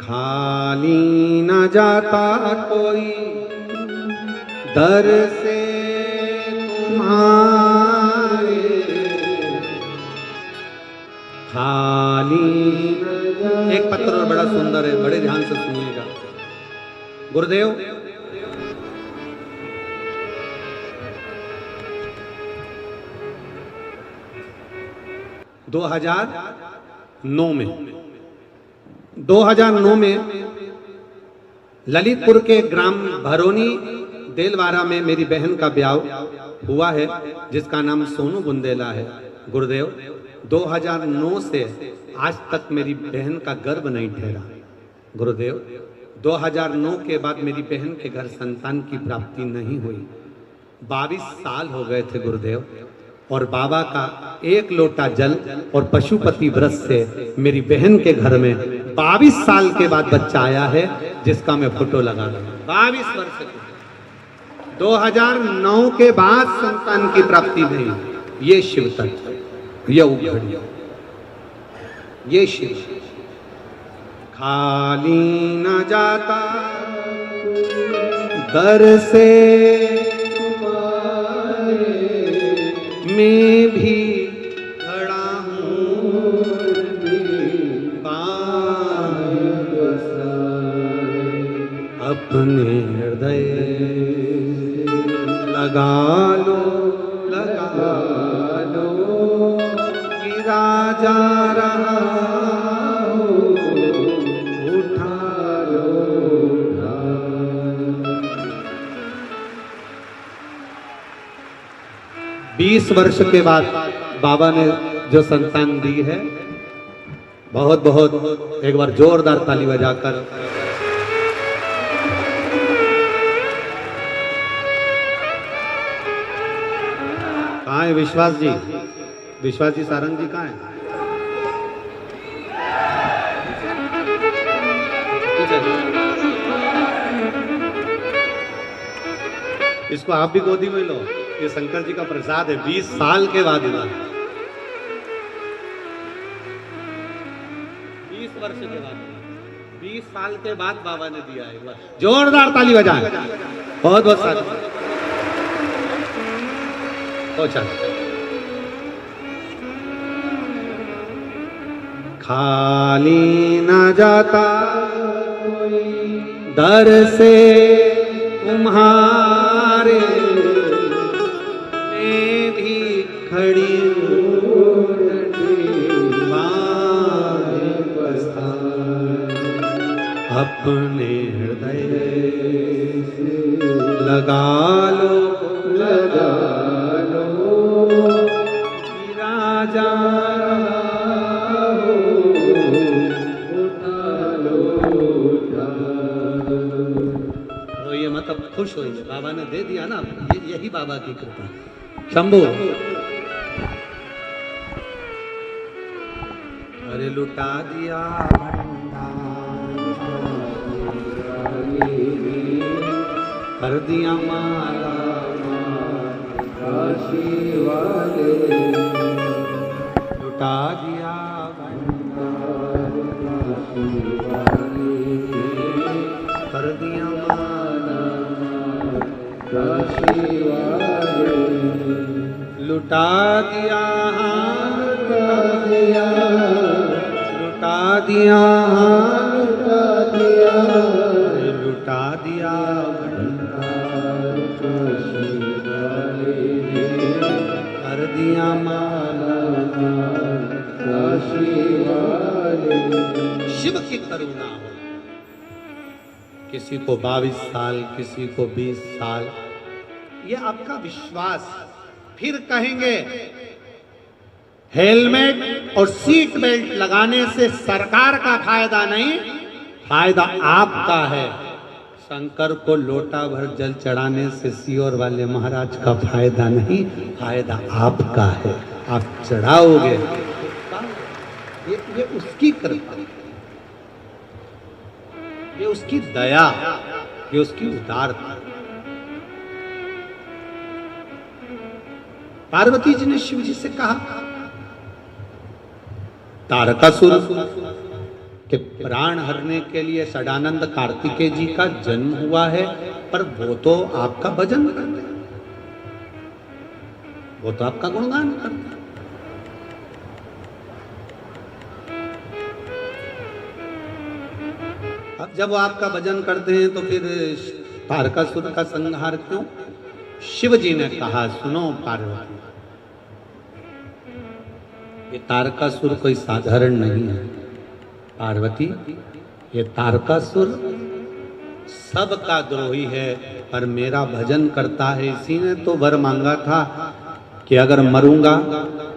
खाली न जाता कोई दर से तुम्हारे, खाली न। एक पत्र और बड़ा सुंदर है, बड़े ध्यान से सुनिएगा। गुरुदेव, दो 2009 में ललितपुर के ग्राम भरोनी देलवारा में मेरी बहन का ब्याह हुआ है, जिसका नाम सोनू बुंदेला है। गुरुदेव, 2009 से आज तक मेरी बहन का गर्भ नहीं ठहरा। गुरुदेव, 2009 के बाद मेरी बहन के घर संतान की प्राप्ति नहीं हुई। 22 साल हो गए थे गुरुदेव, और बाबा का एक लोटा जल और पशुपति व्रत से मेरी बहन के घर में 22 साल के बाद बच्चा आया है, जिसका मैं फोटो लगा लूंगा। 22 वर्ष के 2009 के बाद संतान की प्राप्ति नहीं। ये शिव तत्व, ये उघड़ी, ये शिव। खाली न जाता दर से मैं भी खड़ा हूँ, अपने हृदय लगा लो गिरा जा रहा हो, उठा लो। 20 वर्ष के बाद बाबा ने जो संतान दी है, बहुत बहुत एक बार जोरदार ताली बजाकर। कहाँ है विश्वास जी? विश्वास जी सारंग जी कहाँ है? इसको आप भी गोदी में लो, ये शंकर जी का प्रसाद है। 20 साल के बाद हुआ, 20 वर्ष के बाद, 20 साल के बाद बाबा ने दिया है। जोरदार ताली बजाएं। बहुत बहुत सारे खाली न जाता दर से तुम्हारे, मैं भी खड़ी अपने हृदय लगा लो गिरा जा रहा हो, उठा लो। रोइए मत, अब खुश होइए, बाबा ने दे दिया ना, यही बाबा की कृपा। शंभू, अरे लुटा दिया कर दिया माला काशी वाले, लुटा दिया भंडार काशी वाले, कर दिया माला काशी वाले, लुटा दिया लुटा दिया लुटा दिया लुटा दिया भंडार काशी वाले, कर दिया माला काशी वाले। शिव की करुणा हो, किसी को 22 साल, किसी को 20 साल, ये आपका विश्वास। फिर कहेंगे हेलमेट और सीट बेल्ट लगाने से सरकार का फायदा नहीं, फायदा आपका है। शंकर को लोटा भर जल चढ़ाने से सियोर वाले महाराज का फायदा नहीं, फायदा आपका है। आप चढ़ाओगे, ये उसकी कृपा, ये उसकी दया, ये उसकी उदारता। पार्वती जी ने शिव जी से कहा, तारकासुर कि प्राण हरने के लिए षडानंद कार्तिकेय जी का जन्म हुआ है, पर वो तो आपका भजन करते हैं, वो तो आपका गुणगान करते हैं। अब जब वो आपका भजन करते हैं तो फिर तारकासुर का संहार क्यों? शिव जी ने कहा, सुनो पार्वती, ये तारकासुर कोई साधारण नहीं है। पार्वती, ये तारकासुर सबका द्रोही है, पर मेरा भजन करता है। इसी ने तो वर मांगा था कि अगर मरूंगा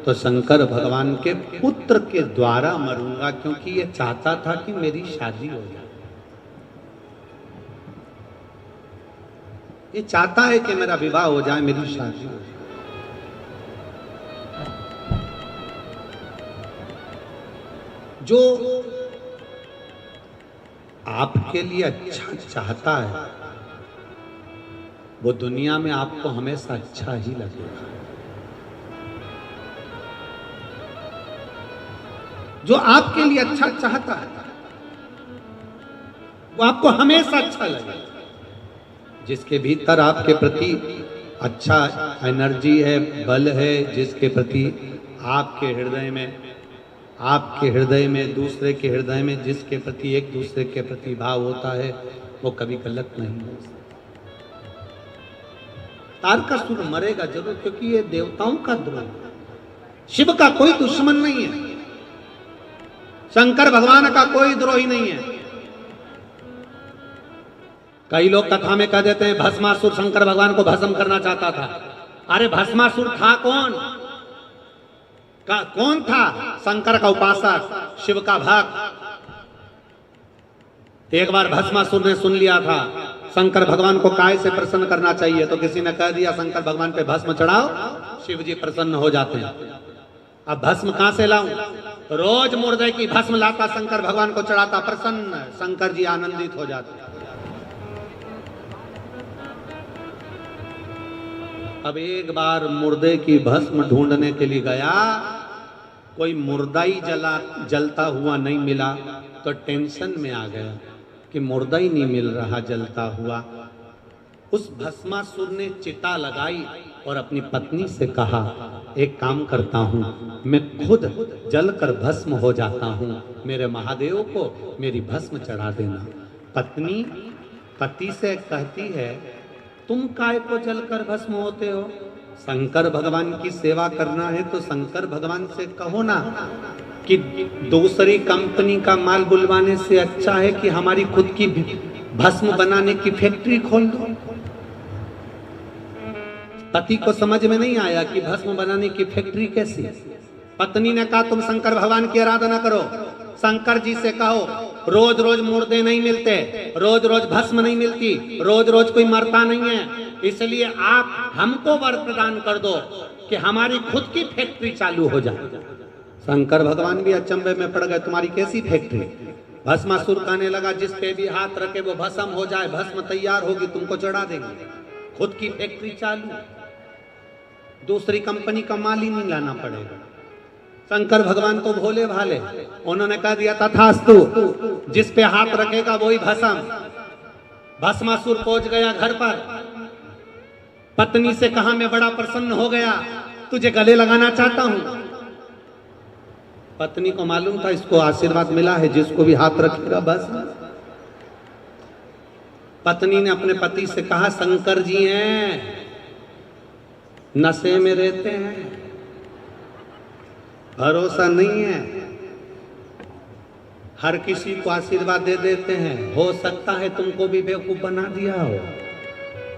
तो शंकर भगवान के पुत्र के द्वारा मरूंगा, क्योंकि ये चाहता था कि मेरी शादी हो जाए। ये चाहता है कि मेरा विवाह हो जाए, मेरी शादी हो जाए। जो आपके लिए अच्छा चाहता है वो दुनिया में आपको हमेशा अच्छा ही लगेगा। जो आपके लिए अच्छा चाहता है वो आपको हमेशा अच्छा लगेगा। जिसके भीतर आपके प्रति अच्छा एनर्जी है, बल है, जिसके प्रति आपके हृदय में दूसरे के हृदय में जिसके प्रति एक दूसरे के प्रति भाव होता है, वो कभी गलत नहीं हो सकता। तारकासुर मरेगा जरूर, क्योंकि ये देवताओं का द्रोह, शिव का कोई दुश्मन नहीं है, शंकर भगवान का कोई द्रोही नहीं है। कई लोग कथा में कह देते हैं भस्मासुर शंकर भगवान को भस्म करना चाहता था। अरे भस्मासुर था कौन? कौन था? शंकर का उपासक, शिव का भक्त। एक बार भस्मासुर ने सुन लिया था शंकर भगवान को काय से प्रसन्न करना चाहिए, तो किसी ने कह दिया शंकर भगवान पे भस्म चढ़ाओ, शिव जी प्रसन्न हो जाते हैं। अब भस्म कहां से लाऊं? रोज मुर्दे की भस्म लाता, शंकर भगवान को चढ़ाता, प्रसन्न शंकर जी आनंदित हो जाते। अब एक बार मुर्दे की भस्म ढूंढने के लिए गया, कोई मुर्दा ही जलता हुआ नहीं मिला, तो टेंशन में आ गया कि मुर्दा ही नहीं मिल रहा जलता हुआ। उस भस्मासुर ने चिता लगाई और अपनी पत्नी से कहा, एक काम करता हूँ, मैं खुद जलकर भस्म हो जाता हूँ, मेरे महादेव को मेरी भस्म चढ़ा देना। पत्नी पति से कहती है, तुम काय को जलकर भस्म होते हो? शंकर भगवान की सेवा करना है तो शंकर भगवान से कहो ना कि दूसरी कंपनी का माल बुलवाने से अच्छा है कि हमारी खुद की भस्म बनाने की फैक्ट्री खोल दो। पति को समझ में नहीं आया कि भस्म बनाने की फैक्ट्री कैसी। पत्नी ने कहा, तुम शंकर भगवान की आराधना करो, शंकर जी से कहो रोज रोज मुर्दे नहीं मिलते, रोज रोज भस्म नहीं मिलती, रोज रोज कोई मरता नहीं है, इसलिए आप हमको वर प्रदान कर दो कि हमारी खुद की फैक्ट्री चालू हो जाए। शंकर भगवान भी अचंभे में पड़ गए, तुम्हारी कैसी फैक्ट्री? भस्मासुर कहने लगा, जिस पे भी हाथ रखे वो भस्म हो जाए, भस्म तैयार होगी तुमको चढ़ा देंगे। खुद की फैक्ट्री चालू, दूसरी कंपनी का माल ही नहीं लाना पड़ेगा। शंकर भगवान तो भोले भाले, उन्होंने कह दिया तथास्तु, जिस पे हाथ रखेगा वही भस्म। भस्मासुर पहुंच गया घर पर, पत्नी से कहा, मैं बड़ा प्रसन्न हो गया, तुझे गले लगाना चाहता हूं। पत्नी को मालूम था इसको आशीर्वाद मिला है, जिसको भी हाथ रखेगा बस। पत्नी ने अपने पति से कहा, शंकर जी हैं, नशे में रहते हैं, भरोसा नहीं है, हर किसी को आशीर्वाद दे देते हैं, हो सकता है तुमको भी बेवकूफ बना दिया हो।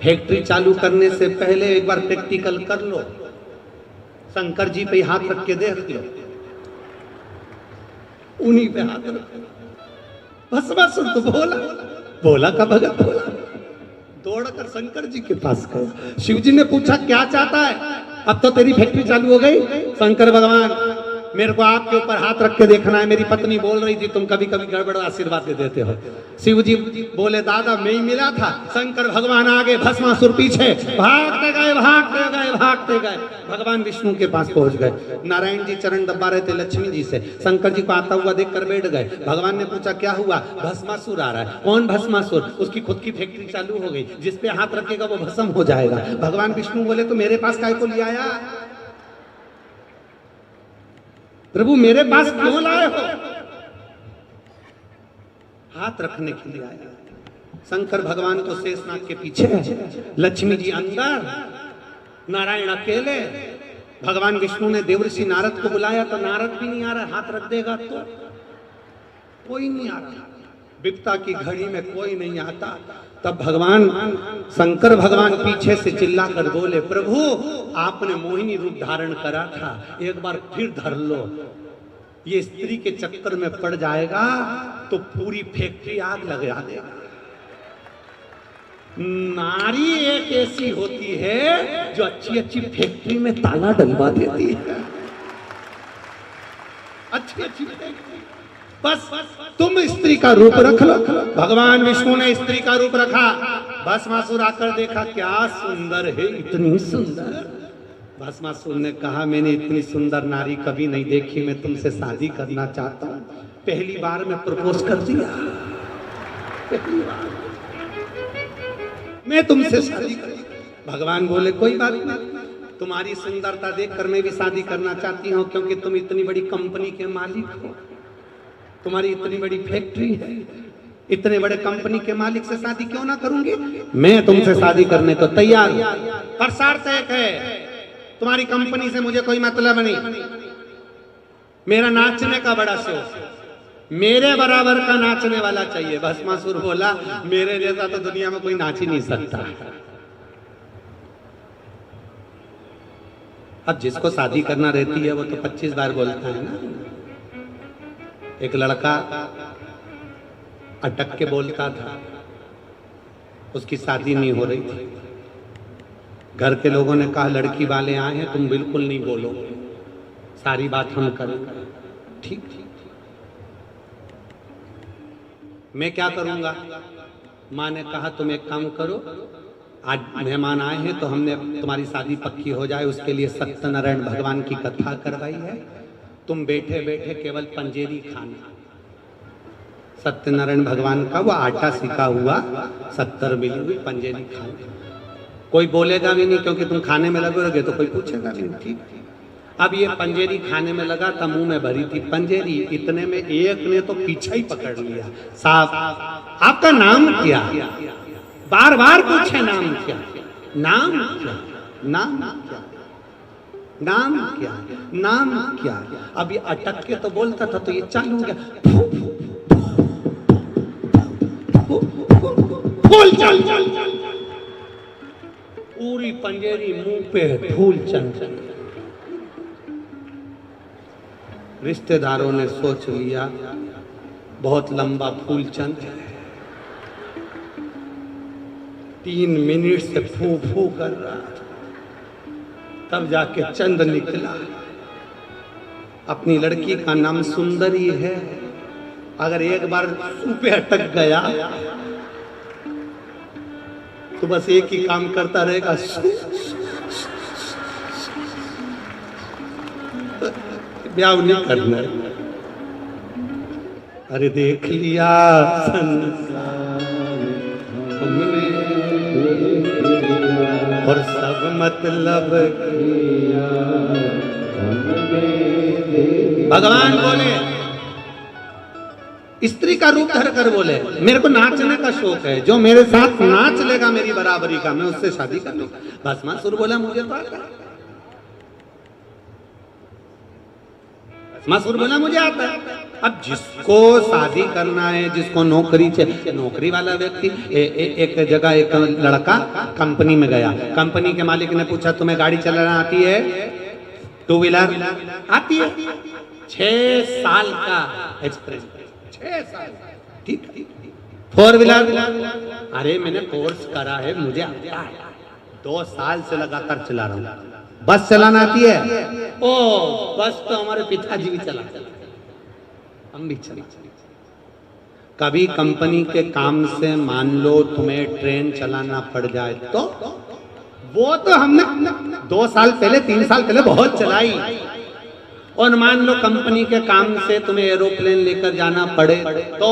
फैक्ट्री चालू करने से पहले एक बार प्रैक्टिकल कर लो, शंकर जी पे हाथ रख के देख लो, उन्हीं पे हाथ रख। भस्मासुर तो भोला का भगत भोला दौड़कर शंकर जी के पास गया। शिव जी ने पूछा, क्या चाहता है? अब तो तेरी फैक्ट्री चालू हो गई। शंकर भगवान मेरे को आपके ऊपर हाथ रख के देखना है। मेरी पत्नी बोल रही थी तुम कभी कभी गड़बड़ आशीर्वाद दे देते हो। शिव जी बोले दादा मैं ही मिला था, शंकर भगवान आगे, भस्मासुर पीछे, भागते गए भागते गए भागते गए, भगवान विष्णु के पास पहुंच गए। नारायण जी चरण दबा रहे थे लक्ष्मी जी से, शंकर जी को आता हुआ देखकर बैठ गए। भगवान ने पूछा क्या हुआ? भस्मासुर आ रहा है। कौन भस्मासुर? उसकी खुद की फैक्ट्री चालू हो गई, जिस पे हाथ रखेगा वो भस्म हो जाएगा। भगवान विष्णु बोले तो मेरे पास काय को ले आया? प्रभु मेरे पास क्यों लाए हो? हाथ रखने के लिए आया। शंकर भगवान तो शेषनाग के पीछे, लक्ष्मी जी अंदर, नारायण अकेले। भगवान विष्णु ने देवर्षि नारद को बुलाया तो नारद भी नहीं आ रहा। हाथ रख देगा तो कोई नहीं आता। विपता की घड़ी में कोई नहीं आता। तब भगवान शंकर भगवान पीछे से चिल्ला कर बोले प्रभु आपने मोहिनी रूप धारण करा था, एक बार फिर धर लो। ये स्त्री के चक्कर में पड़ जाएगा तो पूरी फैक्ट्री आग लगा देगा। नारी एक ऐसी होती है जो अच्छी अच्छी फैक्ट्री में ताला डलवा देती है। अच्छी अच्छी बस तुम स्त्री का रूप रख लो। भगवान विष्णु ने स्त्री का रूप रखा। भस्मासुर आकर देखा क्या सुंदर है, इतनी सुंदर। भस्मासुर ने कहा मैंने इतनी सुंदर नारी कभी नहीं देखी, मैं तुमसे शादी करना चाहता हूं। पहली बार मैं प्रपोज कर दिया, पहली बार मैं तुमसे शादी कर। भगवान बोले कोई बात नहीं, तुम्हारी सुंदरता देखकर मैं भी शादी करना चाहती हूँ, क्योंकि तुम इतनी बड़ी कंपनी के मालिक हो, तुम्हारी इतनी बड़ी फैक्ट्री है, इतने बड़े कंपनी के मालिक से शादी क्यों ना करूंगी? मैं तुमसे शादी करने को तैयार हूं, पर शर्त एक है, तुम्हारी कंपनी से मुझे कोई मतलब नहीं। मेरा नाचने का बड़ा शौक, मेरे बराबर का नाचने वाला चाहिए। भस्मासुर बोला मेरे जैसा तो दुनिया में कोई नाच ही नहीं सकता। अब जिसको शादी करना रहती है वो तो 25 बार बोलता है ना। एक लड़का अटक के बोलता था, उसकी शादी नहीं हो रही थी। घर के लोगों ने कहा लड़की वाले आए हैं, तुम बिल्कुल नहीं बोलो, सारी बात हम करेंगे। ठीक ठीक, मैं क्या करूंगा? माँ ने कहा तुम एक काम करो, आज मेहमान आए हैं तो हमने तुम्हारी शादी पक्की हो जाए उसके लिए सत्यनारायण भगवान की कथा करवाई है। तुम बैठे बैठे केवल पंजेरी खाना। सत्यनारायण भगवान का वो आटा सिका हुआ 70 मिली हुई पंजेरी खाना। कोई बोलेगा भी नहीं क्योंकि तुम खाने में लगोगे तो कोई पूछेगा भी नहीं। ठीक, अब ये पंजेरी खाने में लगा था, मुंह में भरी थी पंजेरी, इतने में एक ने तो पीछा ही पकड़ लिया। साहब आपका नाम क्या? बार बार पूछे नाम क्या, नाम क्या, नाम क्या, नाम क्या, नाम क्या। अब ये अटक के तो बोलता था तो ये चालू हो गया, बोल चल चल चल, पूरी पंजेरी मुंह पे फूल चल। रिश्तेदारों ने सोच लिया बहुत लंबा फूल चंद है, 3 मिनट से फू फू कर रहा था, तब जाके चंद निकला। अपनी लड़की का नाम सुंदरी है, अगर एक बार फू पे अटक गया तो बस एक ही काम करता रहेगा, ब्याह नहीं करना। अरे देख लिया तुमने और सब मतलब किया। भगवान बोले, स्त्री का रूप धर कर बोले मेरे को नाचने का शौक है, जो मेरे साथ नाच लेगा मेरी बराबरी का मैं उससे शादी कर लूंगा। भस्मासुर बोला मुझे तो आता है। भस्मासुर बोला मुझे आता है। अब जिसको शादी करना है, जिसको नौकरी चाहिए, नौकरी वाला व्यक्ति एक जगह एक लड़का कंपनी में गया। कंपनी के मालिक ने पूछा तुम्हें गाड़ी चलाना आती है? 2 व्हीलर आती है? 6 साल का एक्सपीरियंस, 6 साल। ठीक, 4 व्हीलर? अरे मैंने कोर्स करा है, मुझे आता है, 2 साल से लगातार चला रहा हूँ। बस चलाना आती है? ओ बस तो हमारे पिताजी भी चलाते हैं, हम भी चलाते। कभी कंपनी के काम से मान लो तुम्हें ट्रेन चलाना पड़ जाए तो वो तो हमने 2 साल पहले 3 साल पहले बहुत चलाई। और मान लो कंपनी के काम से तुम्हें एरोप्लेन लेकर जाना पड़े तो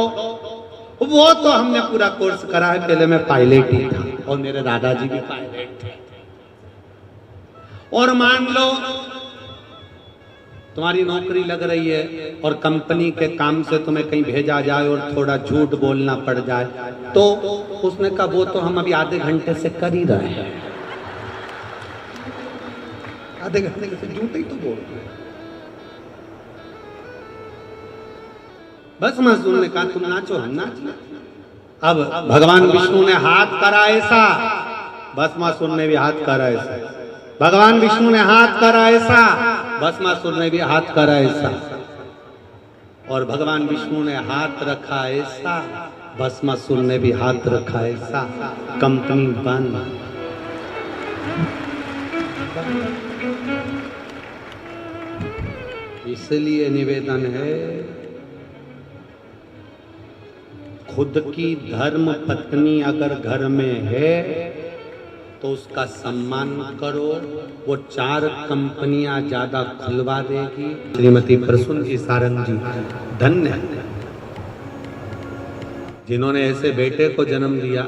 वो तो हमने पूरा कोर्स करा है। पहले मैं पायलट ही था और मेरे दादाजी भी पायलट थे। और मान लो तुम्हारी नौकरी लग रही है और कंपनी के काम से तुम्हें कहीं भेजा जाए और थोड़ा झूठ बोलना पड़ जाए तो उसने कहा वो तो हम अभी आधे घंटे से कर ही रहे हैं, आधे घंटे से झूठ ही तो बोल रहे हैं। बस मजदूर ने कहा तुम नाचो हम नाच। अब भगवान विष्णु ने हाथ करा ऐसा, भस्मासुर ने भी हाथ करा ऐसा। भगवान विष्णु ने हाथ करा ऐसा, भस्मासुर ने भी हाथ करा ऐसा। और भगवान विष्णु ने हाथ रखा ऐसा, भस्मासुर ने भी हाथ रखा ऐसा। कंपनी बंद। इसलिए निवेदन है, खुद की धर्म पत्नी अगर घर में है तो उसका सम्मान करो। वो 4 कंपनियां ज्यादा खुलवा देगी। श्रीमती प्रसून जी सारंग जी धन्य है जिन्होंने ऐसे बेटे को जन्म दिया,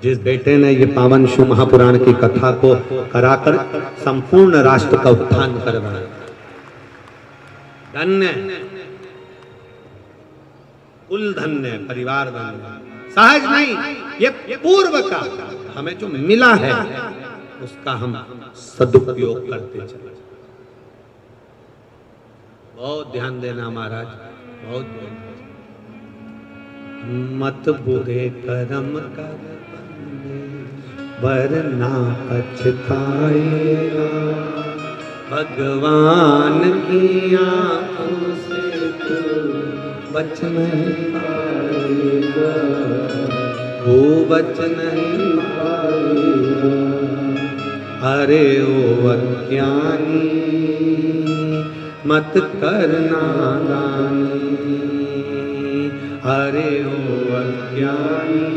जिस बेटे ने ये पावन शिव महापुराण की कथा को कराकर संपूर्ण राष्ट्र का उत्थान करवाया। धन्य, कुल धन्य, परिवार धन्य। सहज नहीं, ये पूर्व का हमें जो मिला है उसका हम सदुपयोग करते चले। बहुत ध्यान देना महाराज, बहुत ध्यान। मत बुरे कर्म कर वरना पछताएगा, भगवान की आंखों से तू बच नहीं पाएगा, वो बच नहीं पाएगा। अरे ओ अज्ञानी मत करना दानी, अरे ओ अज्ञानी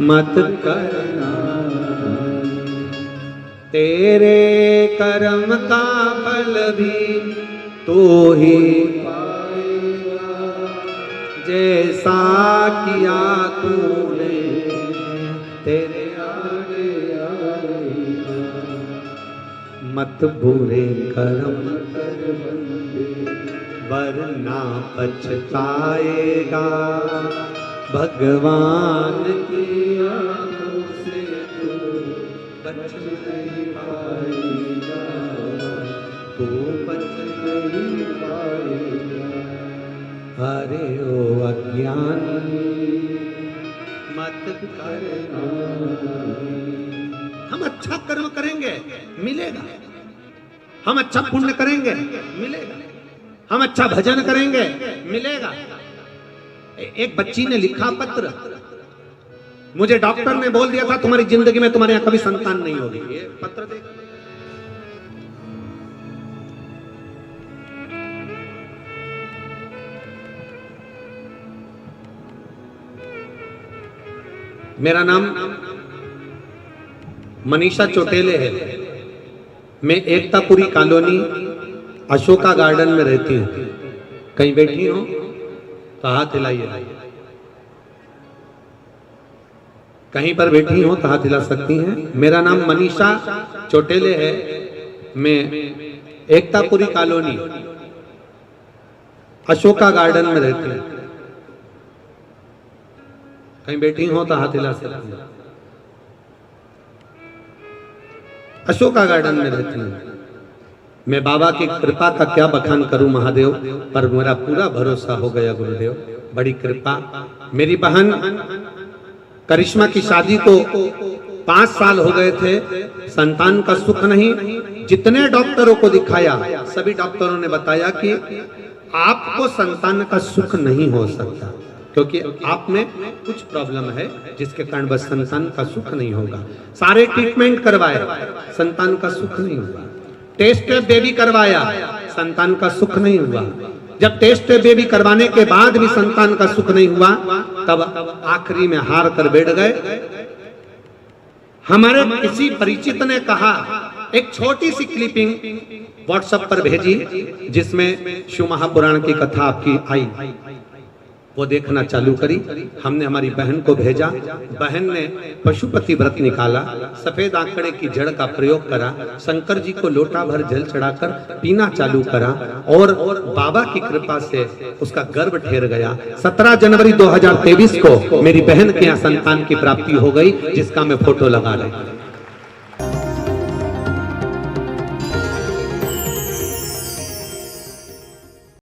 मत करना। तेरे कर्म का फल भी तो ही पाएगा, जैसा किया तूने तेरे आगे आएगा। मत बुरे कर्म कर बंदे वरना पछताएगा, भगवान की आंखों से तू बच नहीं पाएगा, तू बच नहीं पाएगा। अरे ओ अज्ञानी मत करना। हम अच्छा कर्म करेंगे मिलेगा, हम अच्छा पुण्य करेंगे मिलेगा, हम अच्छा भजन करेंगे मिलेगा। एक बच्ची ने लिखा पत्र, मुझे डॉक्टर ने बोल दिया था तुम्हारी जिंदगी में तुम्हारे यहां कभी संतान नहीं होगी। ये पत्र देख, मेरा नाम मनीषा चोटेले है। मैं एकतापुरी कॉलोनी अशोका गार्डन में रहती हूँ। कहीं बैठी हो तो हाथ हिलाइए, कहीं पर बैठी हो तो हाथ हिला सकती हैं। मेरा नाम मनीषा चोटेले है। मैं एकतापुरी कॉलोनी अशोका गार्डन में रहती हूँ। कहीं बैठी हो तो हाथ हिला सकती हैं। अशोका गार्डन में रहती हूँ। मैं बाबा की कृपा का क्या बखान करूं महादेव, पर मेरा पूरा भरोसा हो गया गुरुदेव, बड़ी कृपा। मेरी बहन करिश्मा की शादी को 5 साल हो गए थे, संतान का सुख नहीं। जितने डॉक्टरों को दिखाया सभी डॉक्टरों ने बताया कि आपको संतान का सुख नहीं हो सकता। क्योंकि आप में कुछ प्रॉब्लम है जिसके कारण बस संतान का सुख नहीं होगा। सारे ट्रीटमेंट करवाए, संतान का सुख नहीं हुआ। टेस्ट बेबी करवाया, संतान का सुख नहीं हुआ। जब टेस्ट बेबी करवाने के बाद भी संतान का सुख नहीं हुआ, तब आखिरी में हार कर बैठ गए। हमारे किसी परिचित ने कहा, एक छोटी सी क्लिपिंग व्हाट्सएप पर भेजी जिसमें शिव महापुराण की कथा आपकी आई, वो देखना चालू करी। हमने हमारी बहन को भेजा, बहन ने पशुपति व्रत निकाला, सफेद आंकड़े की जड़ का प्रयोग करा, शंकर जी को लोटा भर जल चढ़ाकर पीना चालू करा और बाबा की कृपा से उसका गर्भ ठहर गया। 17 जनवरी 2023 को मेरी बहन के यहाँ संतान की प्राप्ति हो गई, जिसका मैं फोटो लगा रहा हूं।